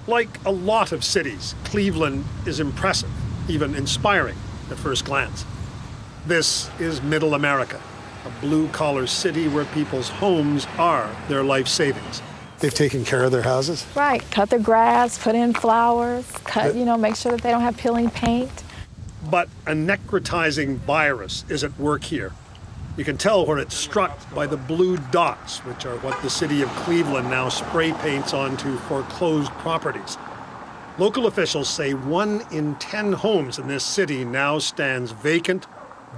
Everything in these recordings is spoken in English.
Like a lot of cities, Cleveland is impressive, even inspiring at first glance. This is Middle America, a blue-collar city where people's homes are their life savings. They've taken care of their houses? Right, cut their grass, put in flowers, make sure that they don't have peeling paint. But a necrotizing virus is at work here. You can tell where it's struck by the blue dots, which are what the city of Cleveland now spray paints onto foreclosed properties. Local officials say 1 in 10 homes in this city now stands vacant,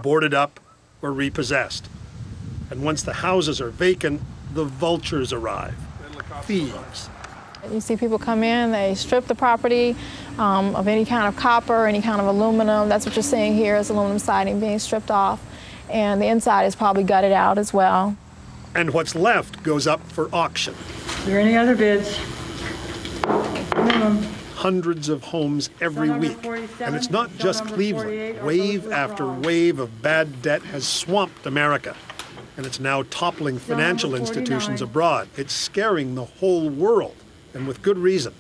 boarded up, or repossessed. And once the houses are vacant, the vultures arrive. Thieves. You see people come in, they strip the property of any kind of copper, any kind of aluminum. That's what you're seeing here is aluminum siding being stripped off. And the inside is probably gutted out as well. And what's left goes up for auction. Are there any other bids? Hundreds of homes every week. And it's not just Cleveland. Wave after wave of bad debt has swamped America. And it's now toppling financial institutions abroad. It's scaring the whole world, and with good reason.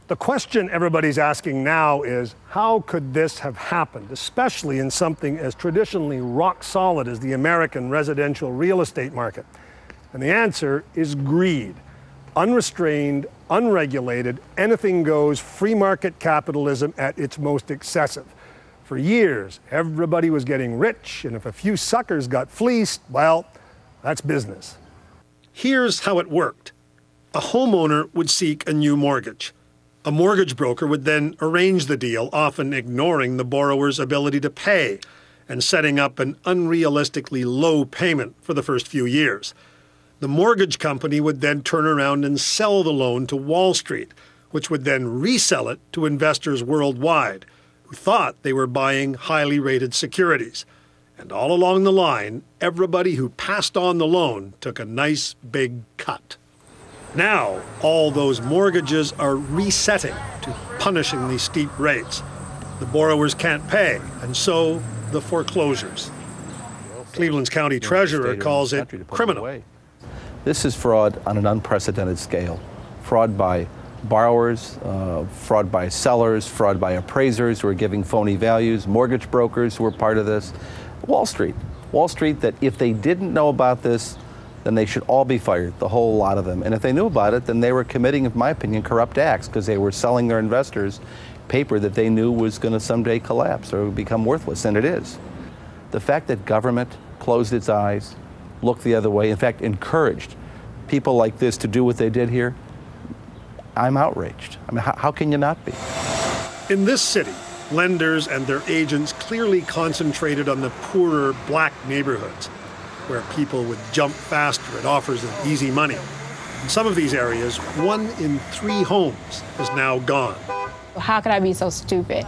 The question everybody's asking now is, how could this have happened, especially in something as traditionally rock solid as the American residential real estate market? And the answer is greed. Unrestrained, unregulated, anything goes free market capitalism at its most excessive. For years, everybody was getting rich, and if a few suckers got fleeced, well, that's business. Here's how it worked. A homeowner would seek a new mortgage. A mortgage broker would then arrange the deal, often ignoring the borrower's ability to pay and setting up an unrealistically low payment for the first few years. The mortgage company would then turn around and sell the loan to Wall Street, which would then resell it to investors worldwide who thought they were buying highly rated securities. And all along the line, everybody who passed on the loan took a nice big cut. Now, all those mortgages are resetting to punishing these steep rates. The borrowers can't pay, and so the foreclosures. Cleveland's county treasurer calls it criminal. This is fraud on an unprecedented scale. Fraud by borrowers, fraud by sellers, fraud by appraisers who are giving phony values, mortgage brokers who are part of this. Wall Street that if they didn't know about this, then they should all be fired, the whole lot of them. And if they knew about it, then they were committing, in my opinion, corrupt acts because they were selling their investors paper that they knew was going to someday collapse or become worthless, and it is. The fact that government closed its eyes, looked the other way, in fact, encouraged people like this to do what they did here, I'm outraged. I mean, how can you not be? In this city, lenders and their agents clearly concentrated on the poorer black neighborhoods, where people would jump faster at offers of easy money. In some of these areas, 1 in 3 homes is now gone. How could I be so stupid?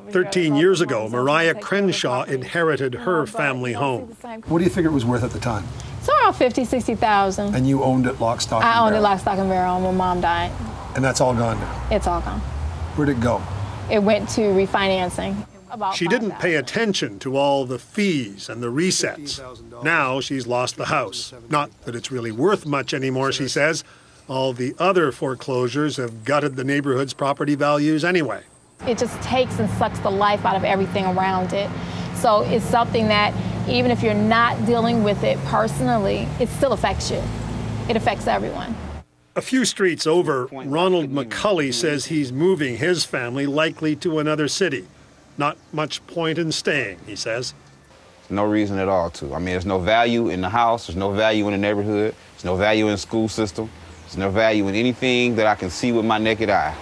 13 years ago, Mariah Crenshaw inherited her family home. What do you figure it was worth at the time? It's around $50,000, $60,000. And you owned it lock, stock, and barrel? I owned it lock, stock, and barrel when Mom died. And that's all gone now? It's all gone. Where'd it go? It went to refinancing. She didn't pay attention to all the fees and the resets. Now she's lost the house. Not that it's really worth much anymore, she says. All the other foreclosures have gutted the neighborhood's property values anyway. It just takes and sucks the life out of everything around it. So it's something that even if you're not dealing with it personally, it still affects you. It affects everyone. A few streets over, Ronald McCulley says he's moving his family likely to another city. Not much point in staying, he says. No reason at all to. I mean, there's no value in the house, there's no value in the neighborhood, there's no value in the school system, there's no value in anything that I can see with my naked eye.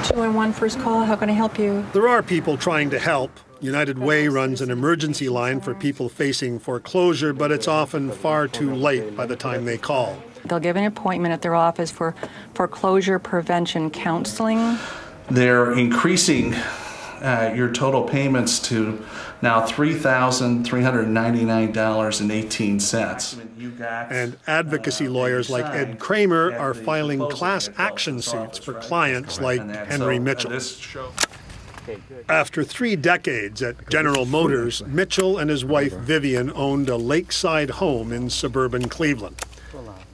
211 first call, how can I help you? There are people trying to help. United Way runs an emergency line for people facing foreclosure, but it's often far too late by the time they call. They'll give an appointment at their office for foreclosure prevention counseling. They're increasing your total payments to now $3,399.18. And advocacy lawyers like Ed Kramer are filing class action suits for clients like Henry Mitchell. After 3 decades at General Motors, Mitchell and his wife Vivian owned a lakeside home in suburban Cleveland.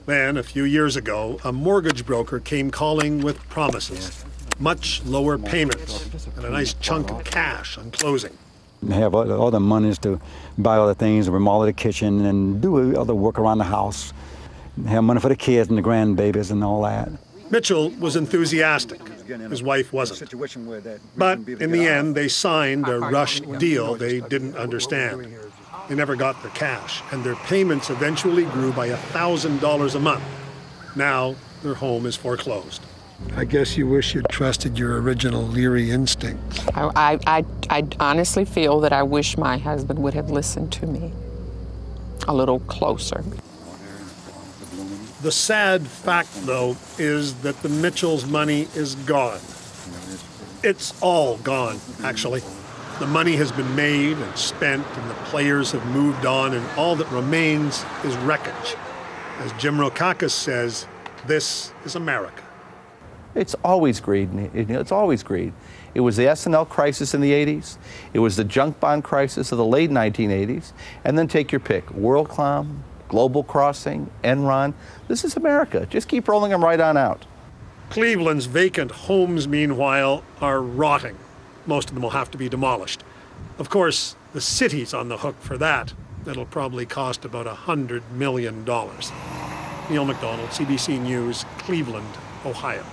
Then, a few years ago, a mortgage broker came calling with promises. Much lower payments and a nice chunk of cash on closing. They have all the monies to buy other things, remodel the kitchen, and do other work around the house. They have money for the kids and the grandbabies and all that. Mitchell was enthusiastic. His wife wasn't. But in the end, they signed a rushed deal they didn't understand. They never got their cash, and their payments eventually grew by $1,000 a month. Now, their home is foreclosed. I guess you wish you'd trusted your original Leary instincts. I honestly feel that I wish my husband would have listened to me a little closer. The sad fact, though, is that the Mitchells' money is gone. It's all gone, actually. The money has been made and spent, and the players have moved on, and all that remains is wreckage. As Jim Rokakis says, this is America. It's always greed. It's always greed. It was the S&L crisis in the 80s. It was the junk bond crisis of the late 1980s. And then take your pick. WorldCom, Global Crossing, Enron. This is America. Just keep rolling them right on out. Cleveland's vacant homes, meanwhile, are rotting. Most of them will have to be demolished. Of course, the city's on the hook for that. That'll probably cost about $100 million. Neil MacDonald, CBC News, Cleveland, Ohio.